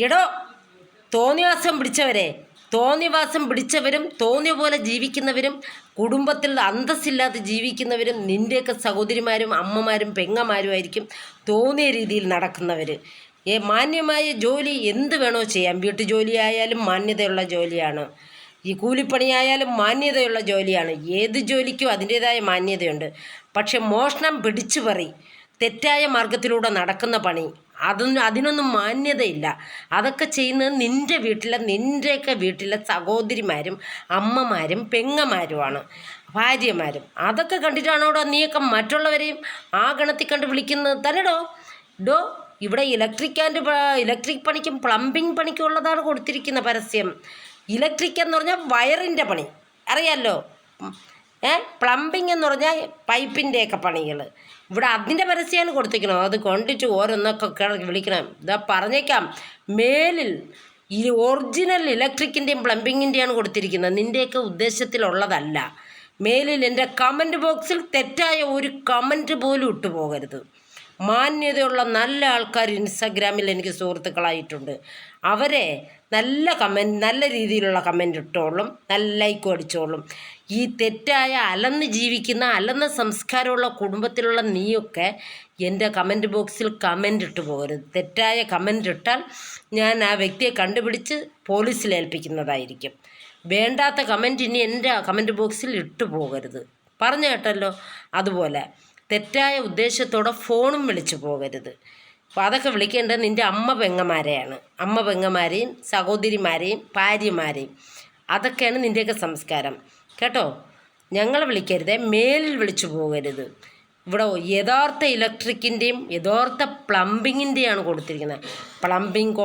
എടോ തോന്നിവാസം പിടിച്ചവരും തോന്നിയ പോലെ ജീവിക്കുന്നവരും കുടുംബത്തിൽ അന്തസ്സില്ലാതെ ജീവിക്കുന്നവരും നിൻ്റെയൊക്കെ സഹോദരിമാരും അമ്മമാരും പെങ്ങന്മാരുമായിരിക്കും തോന്നിയ രീതിയിൽ നടക്കുന്നവർ. മാന്യമായ ജോലി എന്ത് വേണോ ചെയ്യാം. വീട്ടുജോലി ആയാലും മാന്യതയുള്ള ജോലിയാണ്, ഈ കൂലിപ്പണിയായാലും മാന്യതയുള്ള ജോലിയാണ്. ഏത് ജോലിക്കും അതിൻ്റേതായ മാന്യതയുണ്ട്. പക്ഷെ മോഷണം പിടിച്ചു പറി തെറ്റായ മാർഗത്തിലൂടെ നടക്കുന്ന പണി അതിനൊന്നും മാന്യതയില്ല. അതൊക്കെ ചെയ്യുന്നത് നിൻ്റെയൊക്കെ വീട്ടിലെ സഹോദരിമാരും അമ്മമാരും പെങ്ങന്മാരുമാണ്, ഭാര്യമാരും. അതൊക്കെ കണ്ടിട്ടാണോടോ നീയൊക്കെ മറ്റുള്ളവരെയും ആ ഗണത്തിൽ കണ്ട് വിളിക്കുന്നത് തന്നെടോ. ഇവിടെ ഇലക്ട്രിക് പണിക്കും പ്ലംബിംഗ് പണിക്കും ഉള്ളതാണ് കൊടുത്തിരിക്കുന്ന പരസ്യം. ഇലക്ട്രിക് എന്ന് പറഞ്ഞാൽ വയറിൻ്റെ പണി അറിയാമല്ലോ, പ്ലംബിംഗ് എന്ന് പറഞ്ഞാൽ പൈപ്പിൻ്റെയൊക്കെ പണികൾ. ഇവിടെ അതിൻ്റെ പരസ്യമാണ് കൊടുത്തിരിക്കണം. അത് കണ്ടിട്ട് ഓരോന്നൊക്കെ വിളിക്കണം. ഇതാ പറഞ്ഞേക്കാം, മേലിൽ ഈ ഒറിജിനൽ ഇലക്ട്രിക്കിൻ്റെയും പ്ലംബിങ്ങിൻ്റെയാണ് കൊടുത്തിരിക്കുന്നത്, നിൻ്റെയൊക്കെ ഉദ്ദേശത്തിലുള്ളതല്ല. മേലിൽ എൻ്റെ കമൻറ്റ് ബോക്സിൽ തെറ്റായ ഒരു കമൻറ്റ് പോലും ഇട്ടു പോകരുത്. മാന്യതയുള്ള നല്ല ആൾക്കാർ ഇൻസ്റ്റാഗ്രാമിൽ എനിക്ക് സുഹൃത്തുക്കളായിട്ടുണ്ട്. അവരെ നല്ല രീതിയിലുള്ള കമൻ്റ് ഇട്ടോളും, നല്ല ലൈക്കും അടിച്ചോളും. ഈ തെറ്റായ അലന്ന് സംസ്കാരമുള്ള കുടുംബത്തിലുള്ള നീയൊക്കെ എൻ്റെ കമൻറ്റ് ബോക്സിൽ കമൻ്റ് ഇട്ട് പോകരുത്. തെറ്റായ കമൻ്റ് ഇട്ടാൽ ഞാൻ ആ വ്യക്തിയെ കണ്ടുപിടിച്ച് പോലീസിൽ ഏൽപ്പിക്കുന്നതായിരിക്കും. വേണ്ടാത്ത കമൻ്റ് ഇനി എൻ്റെ കമൻറ്റ് ബോക്സിൽ ഇട്ട് പോകരുത്, പറഞ്ഞു കേട്ടല്ലോ. അതുപോലെ തെറ്റായ ഉദ്ദേശത്തോടെ ഫോണും വിളിച്ചു പോകരുത്. അപ്പോൾ അതൊക്കെ വിളിക്കേണ്ടത് നിൻ്റെ അമ്മ പെങ്ങന്മാരെയും സഹോദരിമാരെയും ഭാര്യമാരെയും. അതൊക്കെയാണ് നിൻ്റെയൊക്കെ സംസ്കാരം കേട്ടോ. ഞങ്ങളെ വിളിക്കരുത്, മേലിൽ വിളിച്ചു പോകരുത്. ഇവിടെ യഥാർത്ഥ ഇലക്ട്രിക്കിൻ്റെയും യഥാർത്ഥ പ്ലംബിങ്ങിൻ്റെയാണ് കൊടുത്തിരിക്കുന്നത്. പ്ലംബിംഗ്